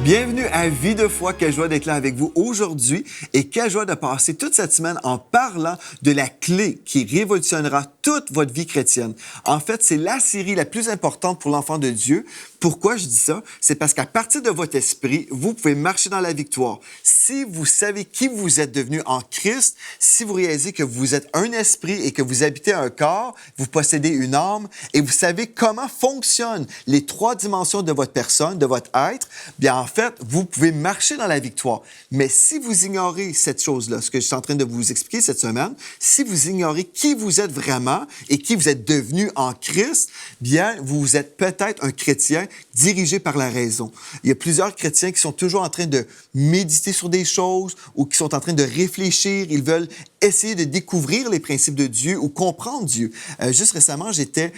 Bienvenue à Vie de foi. Quelle joie d'être là avec vous aujourd'hui et quelle joie de passer toute cette semaine en parlant de la clé qui révolutionnera toute votre vie chrétienne. En fait, c'est la série la plus importante pour l'enfant de Dieu. Pourquoi je dis ça? C'est parce qu'à partir de votre esprit, vous pouvez marcher dans la victoire. Si vous savez qui vous êtes devenu en Christ, si vous réalisez que vous êtes un esprit et que vous habitez un corps, vous possédez une âme et vous savez comment fonctionnent les trois dimensions de votre personne, de votre être, bien en fait, vous pouvez marcher dans la victoire. Mais si vous ignorez cette chose-là, ce que je suis en train de vous expliquer cette semaine, si vous ignorez qui vous êtes vraiment et qui vous êtes devenu en Christ, bien, vous êtes peut-être un chrétien dirigé par la raison. Il y a plusieurs chrétiens qui sont toujours en train de méditer sur des choses ou qui sont en train de réfléchir. Ils veulent essayer de découvrir les principes de Dieu ou comprendre Dieu. Juste récemment, j'étais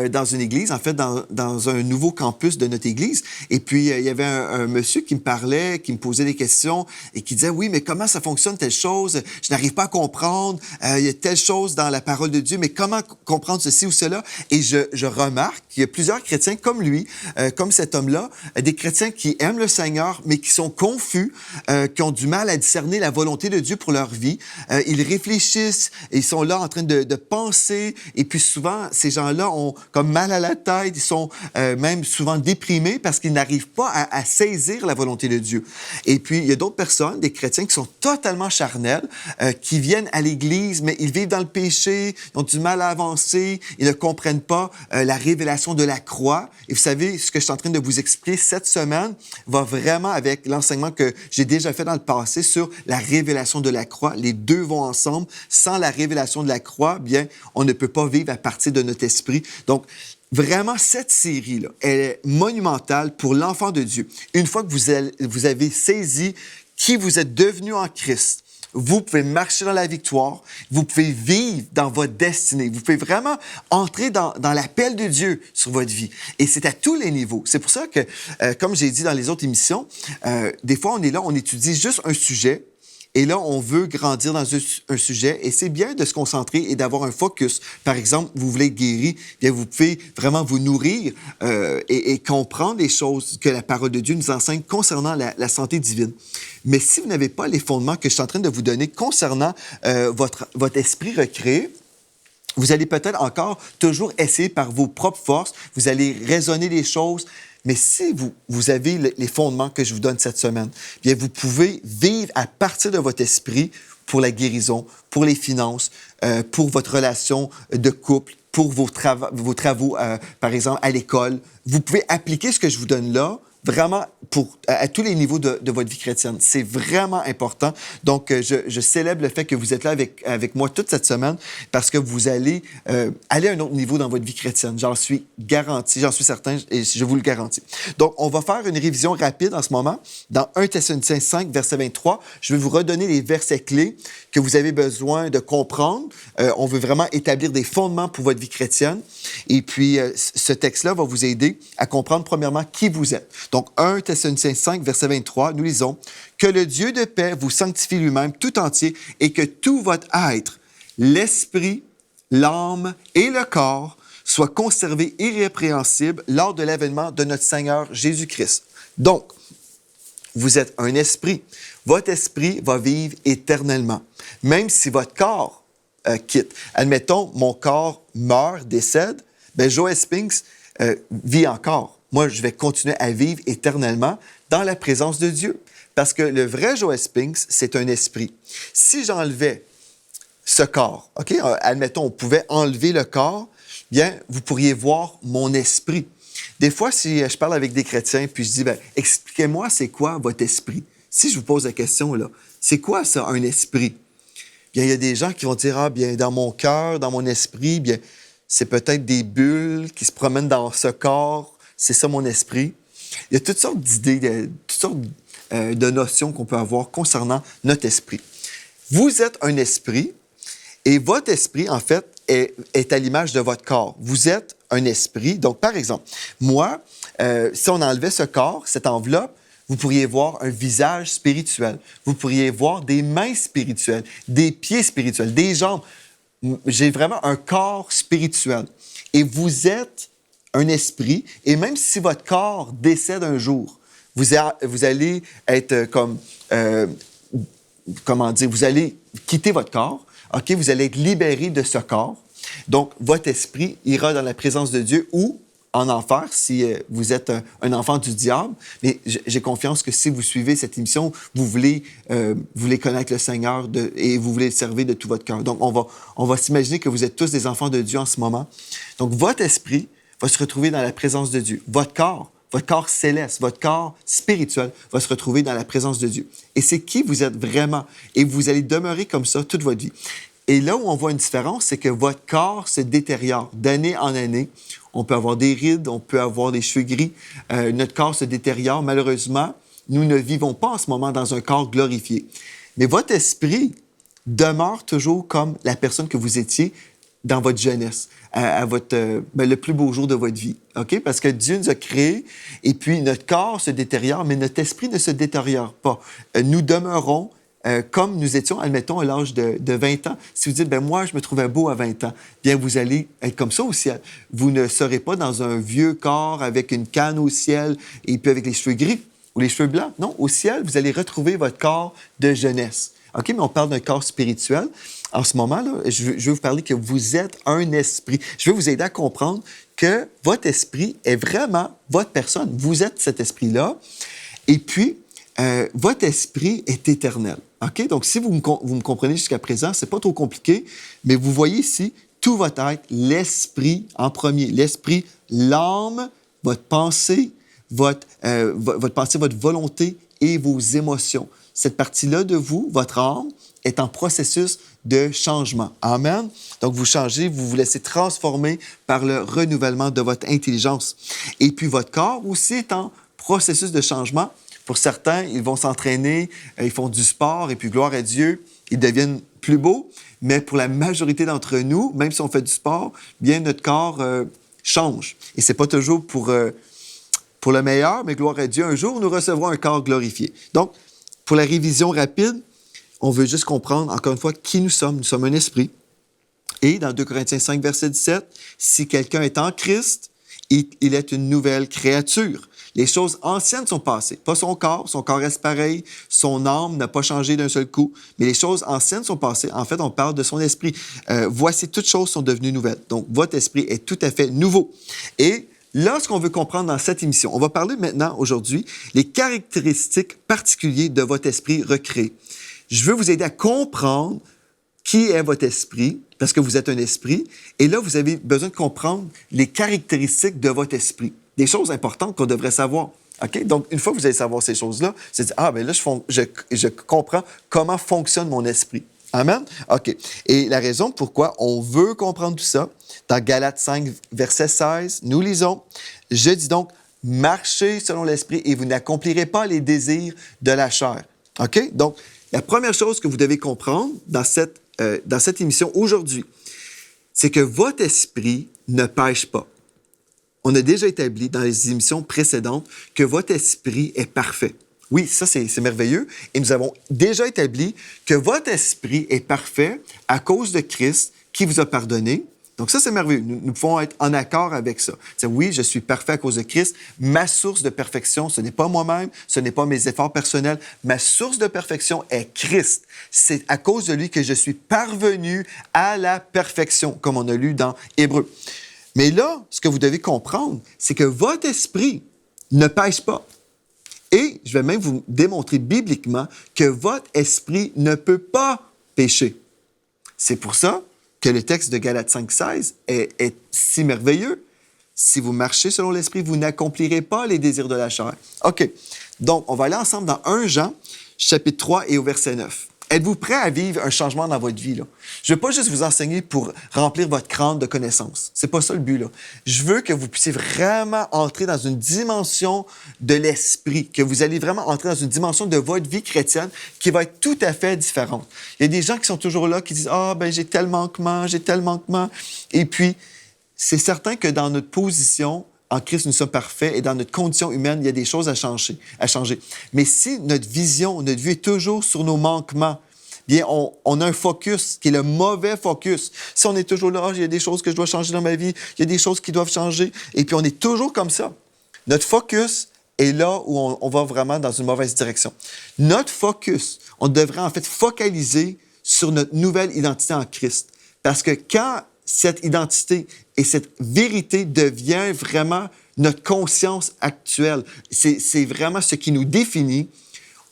dans une église, en fait, dans un nouveau campus de notre église. Et puis, il y avait un monsieur qui me parlait, qui me posait des questions et qui disait, oui, mais comment ça fonctionne telle chose? Je n'arrive pas à comprendre. Il y a telle chose dans la parole de Dieu, mais comment comprendre ceci ou cela? Et je remarque qu'il y a plusieurs chrétiens comme lui, comme cet homme-là, des chrétiens qui aiment le Seigneur, mais qui sont confus, qui ont du mal à discerner la volonté de Dieu pour leur vie. Ils réfléchissent, et ils sont là en train de penser, et puis souvent, ces gens-là ont comme mal à la tête, ils sont même souvent déprimés parce qu'ils n'arrivent pas à saisir la volonté de Dieu. Et puis, il y a d'autres personnes, des chrétiens qui sont totalement charnels, qui viennent à l'Église, mais ils vivent dans le péché, ils ont du mal à avancer, ils ne comprennent pas la révélation de la croix. Et vous savez, ce que je suis en train de vous expliquer cette semaine va vraiment avec l'enseignement que j'ai déjà fait dans le passé sur la révélation de la croix. Les deux vont ensemble. Sans la révélation de la croix, bien, on ne peut pas vivre à partir de notre esprit. Donc, vraiment, cette série-là, elle est monumentale pour l'enfant de Dieu. Une fois que vous avez saisi qui vous êtes devenu en Christ, vous pouvez marcher dans la victoire, vous pouvez vivre dans votre destinée, vous pouvez vraiment entrer dans l'appel de Dieu sur votre vie. Et c'est à tous les niveaux. C'est pour ça que, comme j'ai dit dans les autres émissions, des fois on est là, on étudie juste un sujet, et là, on veut grandir dans un sujet et c'est bien de se concentrer et d'avoir un focus. Par exemple, vous voulez être guéri, bien vous pouvez vraiment vous nourrir et comprendre les choses que la parole de Dieu nous enseigne concernant la santé divine. Mais si vous n'avez pas les fondements que je suis en train de vous donner concernant votre esprit recréé, vous allez peut-être encore toujours essayer par vos propres forces, vous allez raisonner les choses. Mais si vous avez les fondements que je vous donne cette semaine, bien vous pouvez vivre à partir de votre esprit pour la guérison, pour les finances, pour votre relation de couple, pour vos travaux, par exemple, à l'école. Vous pouvez appliquer ce que je vous donne là, vraiment à tous les niveaux de votre vie chrétienne. C'est vraiment important. Donc, je célèbre le fait que vous êtes là avec moi toute cette semaine parce que vous allez aller à un autre niveau dans votre vie chrétienne. J'en suis garanti, j'en suis certain et je vous le garantis. Donc, on va faire une révision rapide en ce moment. Dans 1 Thessaloniciens 5, verset 23, je vais vous redonner les versets clés que vous avez besoin de comprendre. On veut vraiment établir des fondements pour votre vie chrétienne. Et puis, ce texte-là va vous aider à comprendre premièrement qui vous êtes. Donc, 1 Thessaloniciens 5, verset 23, nous lisons « Que le Dieu de paix vous sanctifie lui-même tout entier et que tout votre être, l'esprit, l'âme et le corps soient conservés irrépréhensibles lors de l'avènement de notre Seigneur Jésus-Christ. » Donc, vous êtes un esprit. Votre esprit va vivre éternellement, même si votre corps quitte. Admettons, mon corps meurt, décède, bien, Joe Spinks vit encore. Moi, je vais continuer à vivre éternellement dans la présence de Dieu. Parce que le vrai Joe Spinks, c'est un esprit. Si j'enlevais ce corps, OK? Admettons, on pouvait enlever le corps, bien, vous pourriez voir mon esprit. Des fois, si je parle avec des chrétiens, puis je dis, bien, expliquez-moi, c'est quoi votre esprit? Si je vous pose la question, là, c'est quoi ça, un esprit? Bien, il y a des gens qui vont dire, ah, bien, dans mon cœur, dans mon esprit, bien, c'est peut-être des bulles qui se promènent dans ce corps. C'est ça mon esprit. Il y a toutes sortes d'idées, toutes sortes de notions qu'on peut avoir concernant notre esprit. Vous êtes un esprit et votre esprit, en fait, est à l'image de votre corps. Vous êtes un esprit. Donc, par exemple, moi, si on enlevait ce corps, cette enveloppe, vous pourriez voir un visage spirituel. Vous pourriez voir des mains spirituelles, des pieds spirituels, des jambes. J'ai vraiment un corps spirituel. Et vous êtes un esprit, et même si votre corps décède un jour, Vous allez être comme, comment dire, vous allez quitter votre corps, OK? Vous allez être libéré de ce corps. Donc, votre esprit ira dans la présence de Dieu ou en enfer si vous êtes un enfant du diable. Mais j'ai confiance que si vous suivez cette émission, vous voulez connaître le Seigneur et vous voulez le servir de tout votre cœur. Donc, on va s'imaginer que vous êtes tous des enfants de Dieu en ce moment. Donc, votre esprit va se retrouver dans la présence de Dieu. Votre corps céleste, votre corps spirituel va se retrouver dans la présence de Dieu. Et c'est qui vous êtes vraiment. Et vous allez demeurer comme ça toute votre vie. Et là où on voit une différence, c'est que votre corps se détériore d'année en année. On peut avoir des rides, on peut avoir des cheveux gris. Notre corps se détériore. Malheureusement, nous ne vivons pas en ce moment dans un corps glorifié. Mais votre esprit demeure toujours comme la personne que vous étiez dans votre jeunesse, à le plus beau jour de votre vie. OK? Parce que Dieu nous a créés et puis notre corps se détériore, mais notre esprit ne se détériore pas. Nous demeurons comme nous étions, admettons, à l'âge de 20 ans. Si vous dites, moi, je me trouvais beau à 20 ans, bien, vous allez être comme ça au ciel. Vous ne serez pas dans un vieux corps avec une canne au ciel et puis avec les cheveux gris ou les cheveux blancs. Non, au ciel, vous allez retrouver votre corps de jeunesse. OK? Mais on parle d'un corps spirituel. En ce moment-là, je veux vous parler que vous êtes un esprit. Je veux vous aider à comprendre que votre esprit est vraiment votre personne. Vous êtes cet esprit-là. Et puis, votre esprit est éternel. OK? Donc, si vous me comprenez jusqu'à présent, c'est pas trop compliqué, mais vous voyez ici, tout va être l'esprit en premier. L'esprit, l'âme, votre pensée, votre volonté et vos émotions. Cette partie-là de vous, votre âme, est en processus de changement. Amen? Donc, vous changez, vous vous laissez transformer par le renouvellement de votre intelligence. Et puis, votre corps aussi est en processus de changement. Pour certains, ils vont s'entraîner, ils font du sport, et puis gloire à Dieu, ils deviennent plus beaux. Mais pour la majorité d'entre nous, même si on fait du sport, bien, notre corps change. Et c'est pas toujours pour le meilleur, mais gloire à Dieu, un jour, nous recevrons un corps glorifié. Donc, pour la révision rapide, on veut juste comprendre, encore une fois, qui nous sommes. Nous sommes un esprit. Et dans 2 Corinthiens 5, verset 17, si quelqu'un est en Christ, il est une nouvelle créature. Les choses anciennes sont passées. Pas son corps reste pareil, son âme n'a pas changé d'un seul coup, mais les choses anciennes sont passées. En fait, on parle de son esprit. Voici, toutes choses sont devenues nouvelles. Donc, votre esprit est tout à fait nouveau. Et là, ce qu'on veut comprendre dans cette émission, on va parler maintenant, aujourd'hui, les caractéristiques particulières de votre esprit recréé. Je veux vous aider à comprendre qui est votre esprit, parce que vous êtes un esprit, et là, vous avez besoin de comprendre les caractéristiques de votre esprit. Des choses importantes qu'on devrait savoir. OK? Donc, une fois que vous allez savoir ces choses-là, c'est dire, là, je comprends comment fonctionne mon esprit. Amen? OK. Et la raison pourquoi on veut comprendre tout ça, dans Galates 5, verset 16, nous lisons, « Je dis donc, marchez selon l'esprit et vous n'accomplirez pas les désirs de la chair. » OK? Donc, la première chose que vous devez comprendre dans cette émission aujourd'hui, c'est que votre esprit ne pêche pas. On a déjà établi dans les émissions précédentes que votre esprit est parfait. Oui, ça, c'est merveilleux. Et nous avons déjà établi que votre esprit est parfait à cause de Christ qui vous a pardonné. Donc ça, c'est merveilleux. Nous pouvons être en accord avec ça. C'est oui, je suis parfait à cause de Christ. Ma source de perfection, ce n'est pas moi-même, ce n'est pas mes efforts personnels. Ma source de perfection est Christ. C'est à cause de lui que je suis parvenu à la perfection, comme on a lu dans Hébreux. Mais là, ce que vous devez comprendre, c'est que votre esprit ne pêche pas. Et je vais même vous démontrer bibliquement que votre esprit ne peut pas pécher. C'est pour ça que le texte de Galates 5,16 est si merveilleux. Si vous marchez selon l'esprit, vous n'accomplirez pas les désirs de la chair. OK. Donc, on va aller ensemble dans 1 Jean, chapitre 3 et au verset 9. Êtes-vous prêt à vivre un changement dans votre vie, là? Je ne veux pas juste vous enseigner pour remplir votre crâne de connaissances. C'est pas ça le but, là. Je veux que vous puissiez vraiment entrer dans une dimension de l'esprit, que vous allez vraiment entrer dans une dimension de votre vie chrétienne qui va être tout à fait différente. Il y a des gens qui sont toujours là, qui disent « j'ai tel manquement. » Et puis, c'est certain que dans notre position, en Christ, nous sommes parfaits et dans notre condition humaine, il y a des choses à changer. Mais si notre vision, notre vue est toujours sur nos manquements, bien, on a un focus qui est le mauvais focus. Si on est toujours là, il y a des choses que je dois changer dans ma vie, il y a des choses qui doivent changer, et puis on est toujours comme ça. Notre focus est là où on va vraiment dans une mauvaise direction. Notre focus, on devrait en fait focaliser sur notre nouvelle identité en Christ. Parce que quand cette identité et cette vérité devient vraiment notre conscience actuelle, c'est vraiment ce qui nous définit,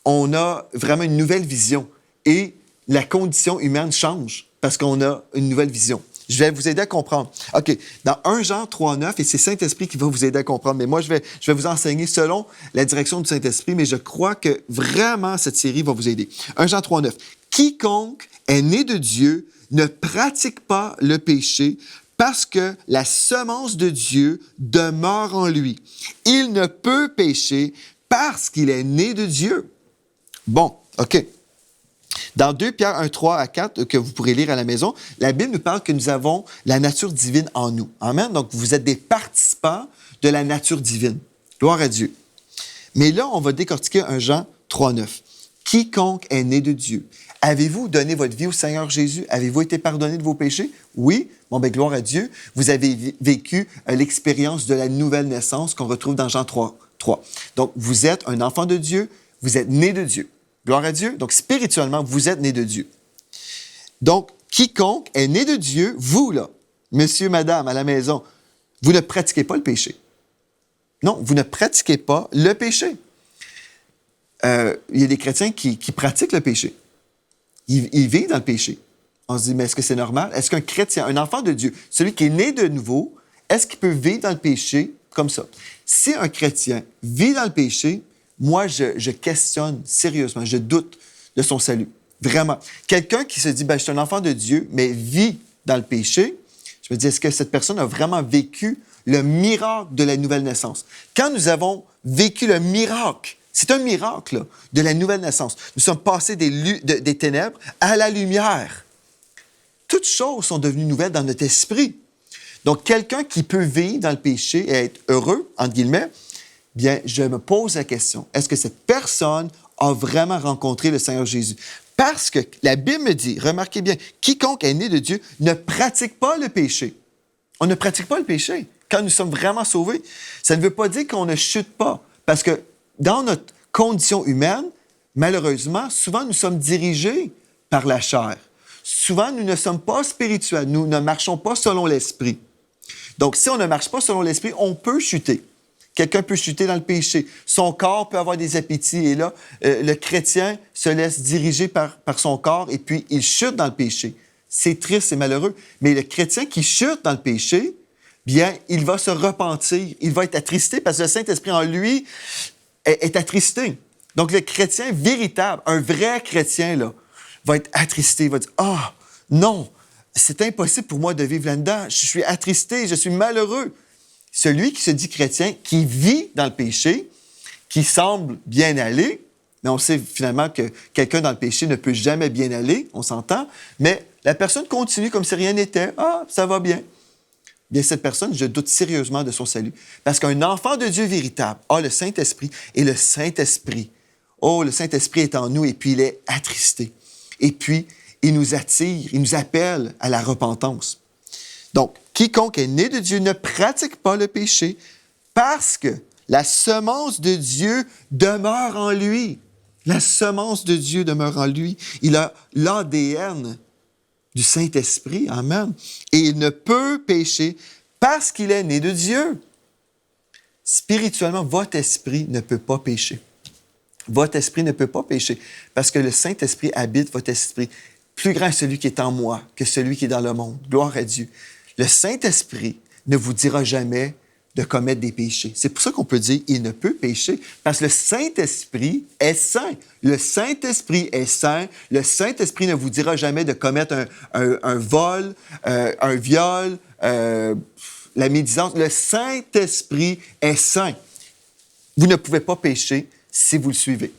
on a vraiment une nouvelle vision et la condition humaine change parce qu'on a une nouvelle vision. Je vais vous aider à comprendre. OK, dans 1 Jean 3,9, et c'est Saint-Esprit qui va vous aider à comprendre, mais moi, je vais vous enseigner selon la direction du Saint-Esprit, mais je crois que vraiment, cette série va vous aider. 1 Jean 3,9. Quiconque est né de Dieu ne pratique pas le péché parce que la semence de Dieu demeure en lui. Il ne peut pécher parce qu'il est né de Dieu. Bon, OK. Dans 2 Pierre 1, 3 à 4, que vous pourrez lire à la maison, la Bible nous parle que nous avons la nature divine en nous. Amen? Donc, vous êtes des participants de la nature divine. Gloire à Dieu. Mais là, on va décortiquer 1 Jean 3, 9. Quiconque est né de Dieu. Avez-vous donné votre vie au Seigneur Jésus? Avez-vous été pardonné de vos péchés? Oui. Bon, bien, gloire à Dieu. Vous avez vécu l'expérience de la nouvelle naissance qu'on retrouve dans Jean 3. Donc, vous êtes un enfant de Dieu, vous êtes né de Dieu. Gloire à Dieu. Donc, spirituellement, vous êtes né de Dieu. Donc, quiconque est né de Dieu, vous, là, monsieur, madame, à la maison, vous ne pratiquez pas le péché. Non, vous ne pratiquez pas le péché. Il y a des chrétiens qui pratiquent le péché. Ils vivent dans le péché. On se dit, mais est-ce que c'est normal? Est-ce qu'un chrétien, un enfant de Dieu, celui qui est né de nouveau, est-ce qu'il peut vivre dans le péché comme ça? Si un chrétien vit dans le péché, moi, je questionne sérieusement, je doute de son salut. Vraiment. Quelqu'un qui se dit, je suis un enfant de Dieu, mais vit dans le péché, je me dis, est-ce que cette personne a vraiment vécu le miracle de la nouvelle naissance? Quand nous avons vécu le miracle, c'est un miracle là, de la nouvelle naissance. Nous sommes passés des ténèbres à la lumière. Toutes choses sont devenues nouvelles dans notre esprit. Donc, quelqu'un qui peut vivre dans le péché et être heureux, entre guillemets, bien, je me pose la question, est-ce que cette personne a vraiment rencontré le Seigneur Jésus? Parce que la Bible me dit, remarquez bien, quiconque est né de Dieu ne pratique pas le péché. On ne pratique pas le péché quand nous sommes vraiment sauvés. Ça ne veut pas dire qu'on ne chute pas. Parce que dans notre condition humaine, malheureusement, souvent nous sommes dirigés par la chair. Souvent, nous ne sommes pas spirituels. Nous ne marchons pas selon l'esprit. Donc, si on ne marche pas selon l'esprit, on peut chuter. Quelqu'un peut chuter dans le péché. Son corps peut avoir des appétits. Et là, le chrétien se laisse diriger par son corps et puis il chute dans le péché. C'est triste, c'est malheureux. Mais le chrétien qui chute dans le péché, bien, il va se repentir. Il va être attristé parce que le Saint-Esprit en lui est attristé. Donc, le chrétien véritable, un vrai chrétien, là, va être attristé. Il va dire, « Ah, non, c'est impossible pour moi de vivre là-dedans. Je suis attristé, je suis malheureux. » Celui qui se dit chrétien, qui vit dans le péché, qui semble bien aller, mais on sait finalement que quelqu'un dans le péché ne peut jamais bien aller, on s'entend, mais la personne continue comme si rien n'était. Ah, ça va bien. Bien, cette personne, je doute sérieusement de son salut. Parce qu'un enfant de Dieu véritable a le Saint-Esprit et le Saint-Esprit, le Saint-Esprit est en nous et puis il est attristé. Et puis, il nous attire, il nous appelle à la repentance. Donc, quiconque est né de Dieu ne pratique pas le péché parce que la semence de Dieu demeure en lui. La semence de Dieu demeure en lui. Il a l'ADN du Saint-Esprit. Amen. Et il ne peut pécher parce qu'il est né de Dieu. Spirituellement, votre esprit ne peut pas pécher. Votre esprit ne peut pas pécher parce que le Saint-Esprit habite votre esprit. Plus grand est celui qui est en moi que celui qui est dans le monde. Gloire à Dieu. Le Saint-Esprit ne vous dira jamais de commettre des péchés. C'est pour ça qu'on peut dire « il ne peut pécher » parce que le Saint-Esprit est saint. Le Saint-Esprit est saint. Le Saint-Esprit ne vous dira jamais de commettre un vol, un viol, la médisance. Le Saint-Esprit est saint. Vous ne pouvez pas pécher si vous le suivez.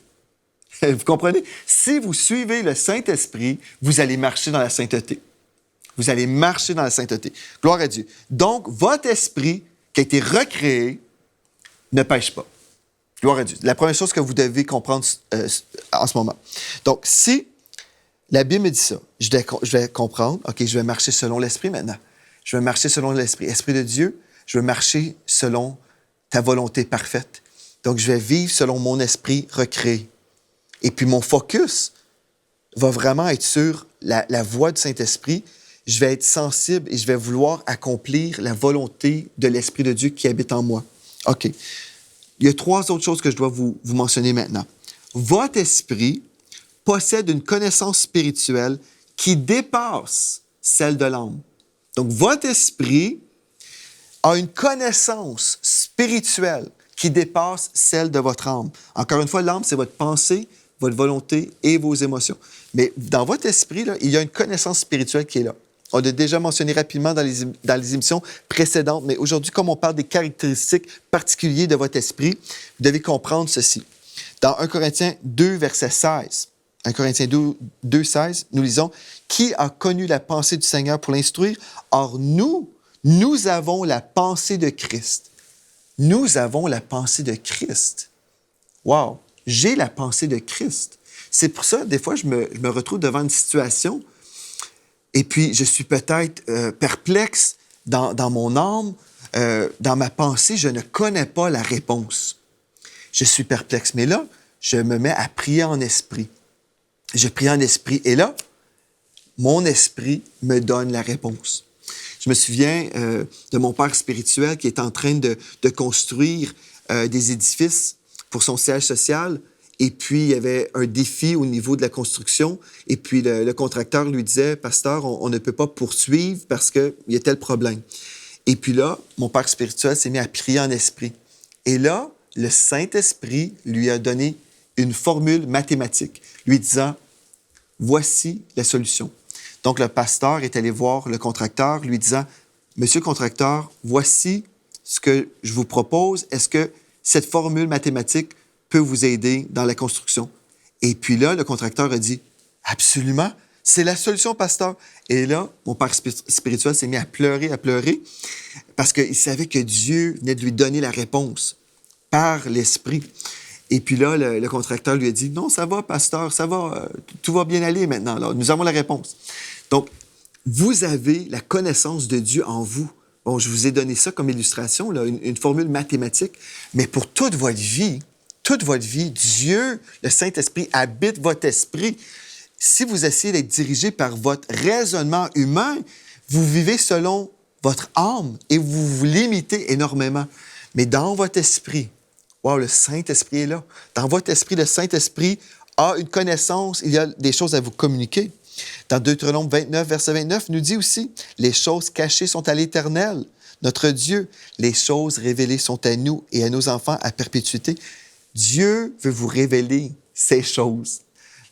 Vous comprenez? Si vous suivez le Saint-Esprit, vous allez marcher dans la sainteté. Vous allez marcher dans la sainteté. Gloire à Dieu. Donc, votre esprit qui a été recréé ne pêche pas. Gloire à Dieu. La première chose que vous devez comprendre en ce moment. Donc, si la Bible me dit ça, je vais comprendre, OK, je vais marcher selon l'esprit maintenant. Je vais marcher selon l'esprit. Esprit de Dieu, je vais marcher selon ta volonté parfaite. Donc, je vais vivre selon mon esprit recréé. Et puis, mon focus va vraiment être sur la voix du Saint-Esprit. Je vais être sensible et je vais vouloir accomplir la volonté de l'Esprit de Dieu qui habite en moi. OK. Il y a 3 autres choses que je dois vous mentionner maintenant. Votre esprit possède une connaissance spirituelle qui dépasse celle de l'âme. Donc, votre esprit a une connaissance spirituelle qui dépasse celle de votre âme. Encore une fois, l'âme, c'est votre pensée, votre volonté et vos émotions. Mais dans votre esprit, là, il y a une connaissance spirituelle qui est là. On l'a déjà mentionné rapidement dans les émissions précédentes, mais aujourd'hui, comme on parle des caractéristiques particulières de votre esprit, vous devez comprendre ceci. Dans 1 Corinthiens 2, verset 16, 1 Corinthiens 2, 16, nous lisons « Qui a connu la pensée du Seigneur pour l'instruire? Or, nous avons la pensée de Christ. » Nous avons la pensée de Christ. Wow! J'ai la pensée de Christ. C'est pour ça, des fois, je me retrouve devant une situation et puis je suis peut-être perplexe dans mon âme, dans ma pensée, je ne connais pas la réponse. Je suis perplexe. Mais là, je me mets à prier en esprit. Je prie en esprit et là, mon esprit me donne la réponse. Je me souviens de mon père spirituel qui est en train de construire des édifices pour son siège social. Et puis, il y avait un défi au niveau de la construction. Et puis, le contracteur lui disait, « Pasteur, on ne peut pas poursuivre parce qu'il y a tel problème. » Et puis là, mon père spirituel s'est mis à prier en esprit. Et là, le Saint-Esprit lui a donné une formule mathématique, lui disant, « Voici la solution. » Donc, le pasteur est allé voir le contracteur, lui disant, « Monsieur le contracteur, voici ce que je vous propose. Est-ce que cette formule mathématique peut vous aider dans la construction? » Et puis là, le contracteur a dit, « Absolument, c'est la solution, pasteur. » Et là, mon père spirituel s'est mis à pleurer, parce qu'il savait que Dieu venait de lui donner la réponse par l'Esprit. Et puis là, le contracteur lui a dit, « Non, ça va, pasteur, ça va, tout va bien aller maintenant. Là, nous avons la réponse. » Donc, vous avez la connaissance de Dieu en vous. Bon, je vous ai donné ça comme illustration, là, une formule mathématique, mais pour toute votre vie, Dieu, le Saint-Esprit, habite votre esprit. Si vous essayez d'être dirigé par votre raisonnement humain, vous vivez selon votre âme et vous vous limitez énormément. Mais dans votre esprit, wow, le Saint-Esprit est là. Dans votre esprit, le Saint-Esprit a une connaissance, il y a des choses à vous communiquer. Dans Deutéronome 29, verset 29, nous dit aussi, « Les choses cachées sont à l'Éternel, notre Dieu. Les choses révélées sont à nous et à nos enfants à perpétuité. » Dieu veut vous révéler ces choses.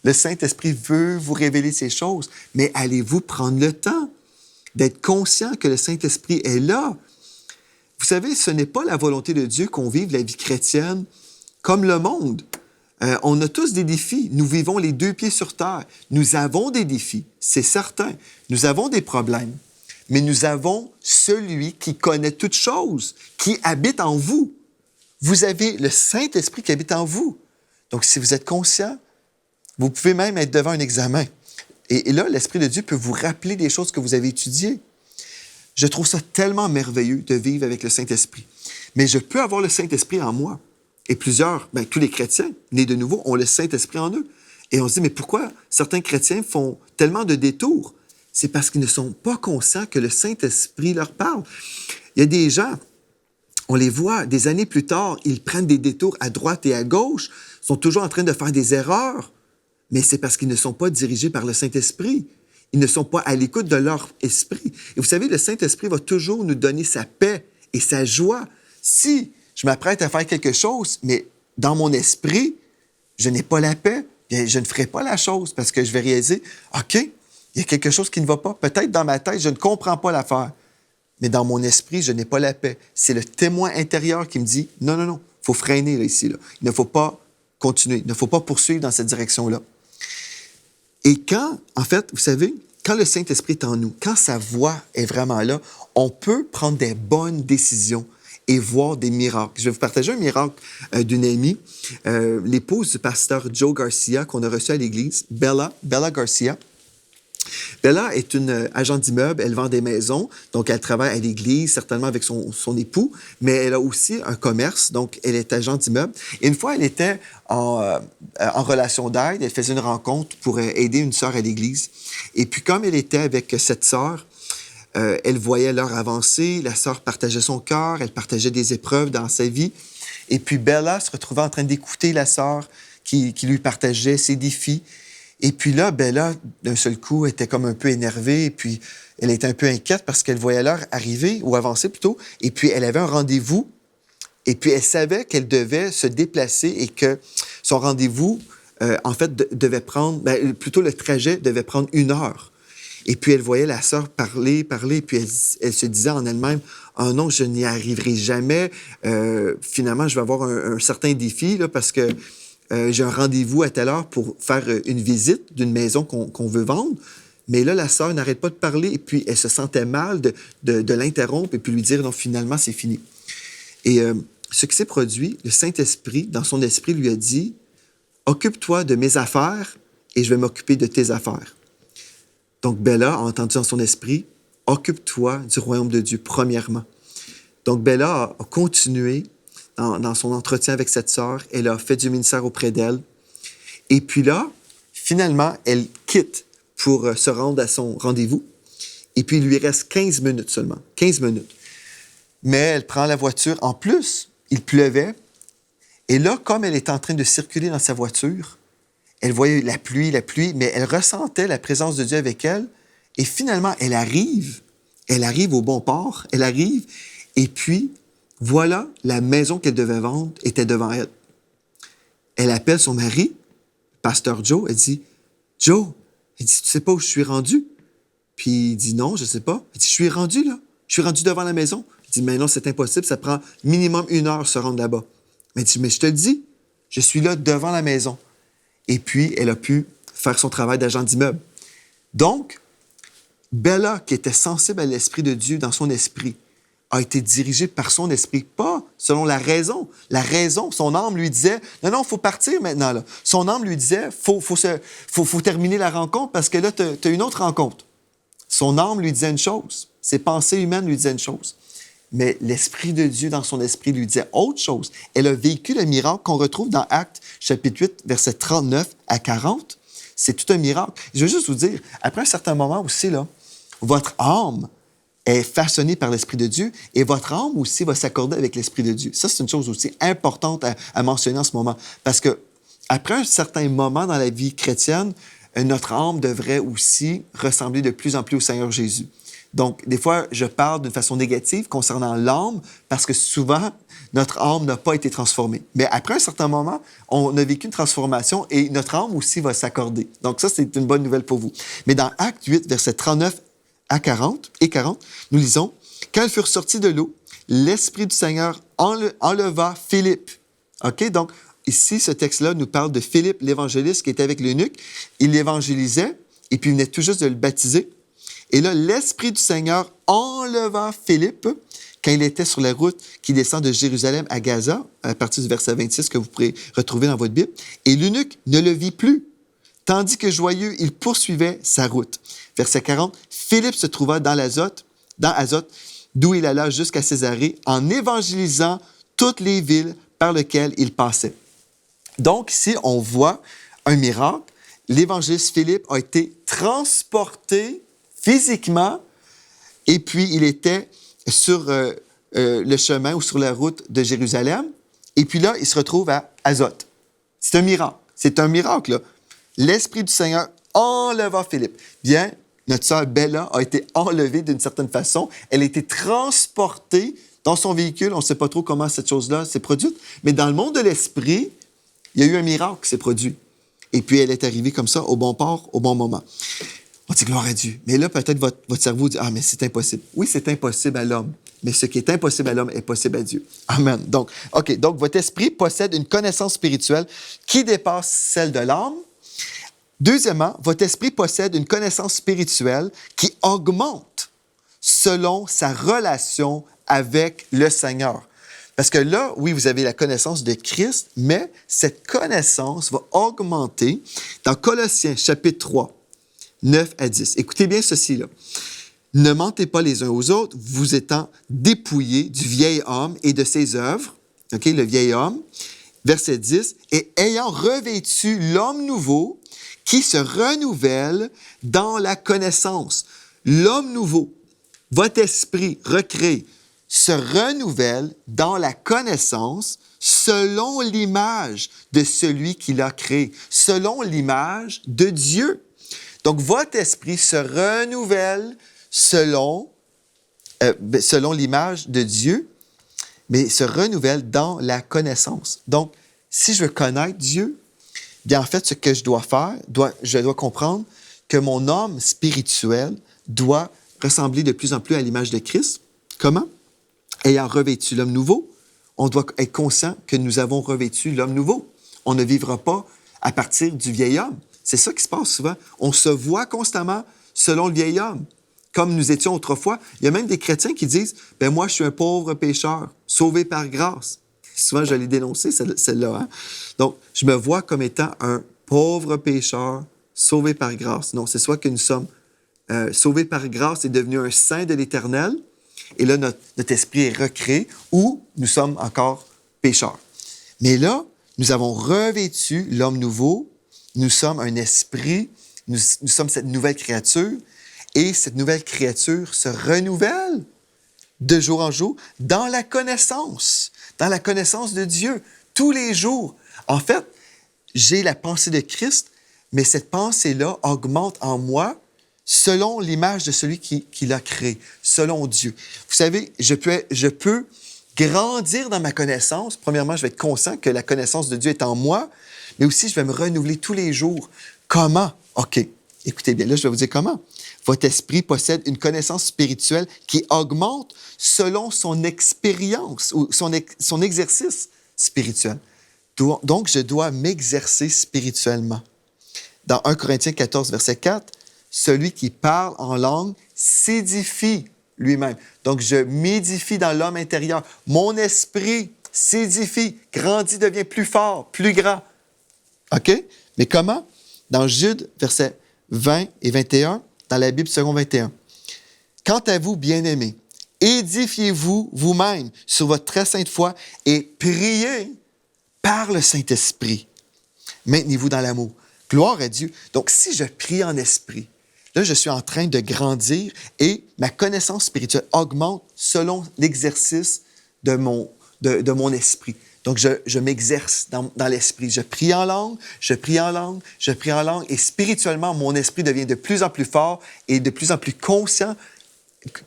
Le Saint-Esprit veut vous révéler ces choses, mais allez-vous prendre le temps d'être conscient que le Saint-Esprit est là? Vous savez, ce n'est pas la volonté de Dieu qu'on vive la vie chrétienne comme le monde. On a tous des défis. Nous vivons les 2 pieds sur terre. Nous avons des défis, c'est certain. Nous avons des problèmes. Mais nous avons celui qui connaît toutes choses, qui habite en vous. Vous avez le Saint-Esprit qui habite en vous. Donc, si vous êtes conscient, vous pouvez même être devant un examen. Et là, l'Esprit de Dieu peut vous rappeler des choses que vous avez étudiées. Je trouve ça tellement merveilleux de vivre avec le Saint-Esprit. Mais je peux avoir le Saint-Esprit en moi. Et tous les chrétiens nés de nouveau ont le Saint-Esprit en eux. Et on se dit, mais pourquoi certains chrétiens font tellement de détours? C'est parce qu'ils ne sont pas conscients que le Saint-Esprit leur parle. Il y a des gens, on les voit, des années plus tard, ils prennent des détours à droite et à gauche, sont toujours en train de faire des erreurs, mais c'est parce qu'ils ne sont pas dirigés par le Saint-Esprit. Ils ne sont pas à l'écoute de leur esprit. Et vous savez, le Saint-Esprit va toujours nous donner sa paix et sa joie. Si je m'apprête à faire quelque chose, mais dans mon esprit, je n'ai pas la paix, bien, je ne ferai pas la chose parce que je vais réaliser, OK, il y a quelque chose qui ne va pas. Peut-être dans ma tête, je ne comprends pas l'affaire, mais dans mon esprit, je n'ai pas la paix. C'est le témoin intérieur qui me dit, non, il faut freiner là, ici. Là. Il ne faut pas continuer, il ne faut pas poursuivre dans cette direction-là. Et en fait, vous savez, quand le Saint-Esprit est en nous, quand sa voix est vraiment là, on peut prendre des bonnes décisions et voir des miracles. Je vais vous partager un miracle d'une amie, l'épouse du pasteur Joe Garcia qu'on a reçu à l'église, Bella Garcia. Bella est une agent d'immeuble, elle vend des maisons, donc elle travaille à l'église, certainement avec son époux, mais elle a aussi un commerce, donc elle est agent d'immeuble. Et une fois, elle était en relation d'aide, elle faisait une rencontre pour aider une sœur à l'église. Et puis comme elle était avec cette sœur, elle voyait l'heure avancer, la sœur partageait son cœur, elle partageait des épreuves dans sa vie. Et puis Bella se retrouvait en train d'écouter la sœur qui lui partageait ses défis. Et puis là, Bella, d'un seul coup, était comme un peu énervée, et puis elle était un peu inquiète parce qu'elle voyait l'heure arriver, ou avancer plutôt, et puis elle avait un rendez-vous, et puis elle savait qu'elle devait se déplacer et que son rendez-vous, en fait, devait prendre, plutôt le trajet devait prendre 1 heure. Et puis elle voyait la sœur parler, puis elle se disait en elle-même, « Oh non, je n'y arriverai jamais. Finalement, je vais avoir un certain défi là, parce que j'ai un rendez-vous à telle heure pour faire une visite d'une maison qu'on veut vendre. » Mais là, la sœur n'arrête pas de parler et puis elle se sentait mal de l'interrompre et puis lui dire « Non, finalement, c'est fini. » Et ce qui s'est produit, le Saint-Esprit, dans son esprit, lui a dit « Occupe-toi de mes affaires et je vais m'occuper de tes affaires. » Donc, Bella a entendu dans son esprit « Occupe-toi du royaume de Dieu, premièrement. » Donc, Bella a continué dans son entretien avec cette sœur. Elle a fait du ministère auprès d'elle. Et puis là, finalement, elle quitte pour se rendre à son rendez-vous. Et puis, il lui reste 15 minutes seulement. 15 minutes. Mais elle prend la voiture. En plus, il pleuvait. Et là, comme elle était en train de circuler dans sa voiture, elle voyait la pluie, mais elle ressentait la présence de Dieu avec elle. Et finalement, elle arrive au bon port. Elle arrive. Et puis, voilà, la maison qu'elle devait vendre était devant elle. Elle appelle son mari, pasteur Joe. Elle dit, « Joe, elle dit, tu sais pas où je suis rendu? » Puis il dit, « Non, je sais pas. » Elle dit, « Je suis rendu là. Je suis rendu devant la maison. » Il dit, « Mais non, c'est impossible. Ça prend minimum 1 heure se rendre là-bas. » Mais elle dit, « Mais je te le dis, je suis là devant la maison. » Et puis, elle a pu faire son travail d'agent d'immeuble. Donc, Bella, qui était sensible à l'Esprit de Dieu dans son esprit, a été dirigée par son esprit, pas selon la raison. La raison, son âme lui disait, « Non, il faut partir maintenant. » Là. Son âme lui disait, « Faut terminer la rencontre parce que là, tu as une autre rencontre. » Son âme lui disait une chose. Ses pensées humaines lui disaient une chose. Mais l'Esprit de Dieu, dans son esprit, lui disait autre chose. Elle a vécu le miracle qu'on retrouve dans Actes, chapitre 8, versets 39 à 40. C'est tout un miracle. Je veux juste vous dire, après un certain moment aussi, là, votre âme est façonnée par l'Esprit de Dieu et votre âme aussi va s'accorder avec l'Esprit de Dieu. Ça, c'est une chose aussi importante à mentionner en ce moment. Parce que après un certain moment dans la vie chrétienne, notre âme devrait aussi ressembler de plus en plus au Seigneur Jésus. Donc, des fois, je parle d'une façon négative concernant l'âme parce que souvent, notre âme n'a pas été transformée. Mais après un certain moment, on a vécu une transformation et notre âme aussi va s'accorder. Donc, ça, c'est une bonne nouvelle pour vous. Mais dans Actes 8, versets 39 à 40, nous lisons, « Quand ils furent sortis de l'eau, l'Esprit du Seigneur enleva Philippe. » OK? Donc, ici, ce texte-là nous parle de Philippe, l'évangéliste, qui était avec l'eunuque. Il l'évangélisait et puis il venait tout juste de le baptiser. Et là, l'Esprit du Seigneur enleva Philippe quand il était sur la route qui descend de Jérusalem à Gaza, à partir du verset 26 que vous pourrez retrouver dans votre Bible. Et l'eunuque ne le vit plus, tandis que joyeux, il poursuivait sa route. Verset 40, Philippe se trouva dans Azote, d'où il alla jusqu'à Césarée, en évangélisant toutes les villes par lesquelles il passait. Donc, ici, on voit un miracle. L'évangéliste Philippe a été transporté physiquement, et puis il était sur le chemin ou sur la route de Jérusalem, et puis là, il se retrouve à Azote. C'est un miracle. C'est un miracle, là. L'Esprit du Seigneur enleva Philippe. Bien, notre sœur Bella a été enlevée d'une certaine façon. Elle a été transportée dans son véhicule. On ne sait pas trop comment cette chose-là s'est produite, mais dans le monde de l'Esprit, il y a eu un miracle qui s'est produit. Et puis, elle est arrivée comme ça, au bon port, au bon moment. On dit gloire à Dieu. Mais là, peut-être votre cerveau dit, « Ah, mais c'est impossible. » Oui, c'est impossible à l'homme. Mais ce qui est impossible à l'homme est possible à Dieu. Amen. Donc, OK. Donc, votre esprit possède une connaissance spirituelle qui dépasse celle de l'âme. Deuxièmement, votre esprit possède une connaissance spirituelle qui augmente selon sa relation avec le Seigneur. Parce que là, oui, vous avez la connaissance de Christ, mais cette connaissance va augmenter dans Colossiens chapitre 3, 9 à 10. Écoutez bien ceci, là. Ne mentez pas les uns aux autres, vous étant dépouillés du vieil homme et de ses œuvres. OK, le vieil homme. Verset 10. Et ayant revêtu l'homme nouveau qui se renouvelle dans la connaissance. L'homme nouveau, votre esprit recréé, se renouvelle dans la connaissance selon l'image de celui qui l'a créé, selon l'image de Dieu. Donc, votre esprit se renouvelle selon l'image de Dieu, mais se renouvelle dans la connaissance. Donc, si je veux connaître Dieu, bien en fait, ce que je dois faire, je dois comprendre que mon homme spirituel doit ressembler de plus en plus à l'image de Christ. Comment? Ayant revêtu l'homme nouveau, on doit être conscient que nous avons revêtu l'homme nouveau. On ne vivra pas à partir du vieil homme. C'est ça qui se passe souvent. On se voit constamment selon le vieil homme, comme nous étions autrefois. Il y a même des chrétiens qui disent « Ben moi, je suis un pauvre pécheur, sauvé par grâce. » Souvent, je l'ai dénoncé, celle-là. Hein? Donc, je me vois comme étant un pauvre pécheur, sauvé par grâce. Non, c'est soit que nous sommes sauvés par grâce et devenus un saint de l'Éternel, et là, notre esprit est recréé, ou nous sommes encore pécheurs. Mais là, nous avons revêtu l'homme nouveau, nous sommes un esprit, nous sommes cette nouvelle créature, et cette nouvelle créature se renouvelle de jour en jour dans la connaissance de Dieu, tous les jours. En fait, j'ai la pensée de Christ, mais cette pensée-là augmente en moi selon l'image de celui qui l'a créé, selon Dieu. Vous savez, je peux grandir dans ma connaissance. Premièrement, je vais être conscient que la connaissance de Dieu est en moi, mais aussi je vais me renouveler tous les jours. Comment? OK, écoutez bien, là, je vais vous dire comment. Votre esprit possède une connaissance spirituelle qui augmente selon son expérience ou son exercice spirituel. Donc, je dois m'exercer spirituellement. Dans 1 Corinthiens 14, verset 4, celui qui parle en langue s'édifie lui-même. Donc, je m'édifie dans l'homme intérieur. Mon esprit s'édifie, grandit, devient plus fort, plus grand. OK? Mais comment? Dans Jude, versets 20 et 21, dans la Bible second 21. « Quant à vous, bien-aimés, édifiez-vous vous-même sur votre très sainte foi et priez par le Saint-Esprit. Maintenez-vous dans l'amour. » Gloire à Dieu. Donc, si je prie en esprit, là, je suis en train de grandir et ma connaissance spirituelle augmente selon l'exercice de mon esprit. Donc, je m'exerce dans l'esprit. Je prie en langue, je prie en langue, je prie en langue. Et spirituellement, mon esprit devient de plus en plus fort et de plus en plus conscient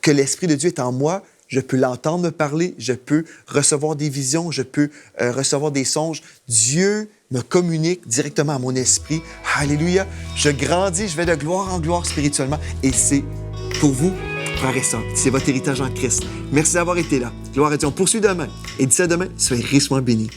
que l'Esprit de Dieu est en moi. Je peux l'entendre me parler, je peux recevoir des visions, je peux recevoir des songes. Dieu me communique directement à mon esprit. Alléluia! Je grandis, je vais de gloire en gloire spirituellement. Et c'est pour vous, frères et sœurs, c'est votre héritage en Christ. Merci d'avoir été là. Gloire à Dieu. On poursuit demain. Et d'ici à demain, soyez richement bénis.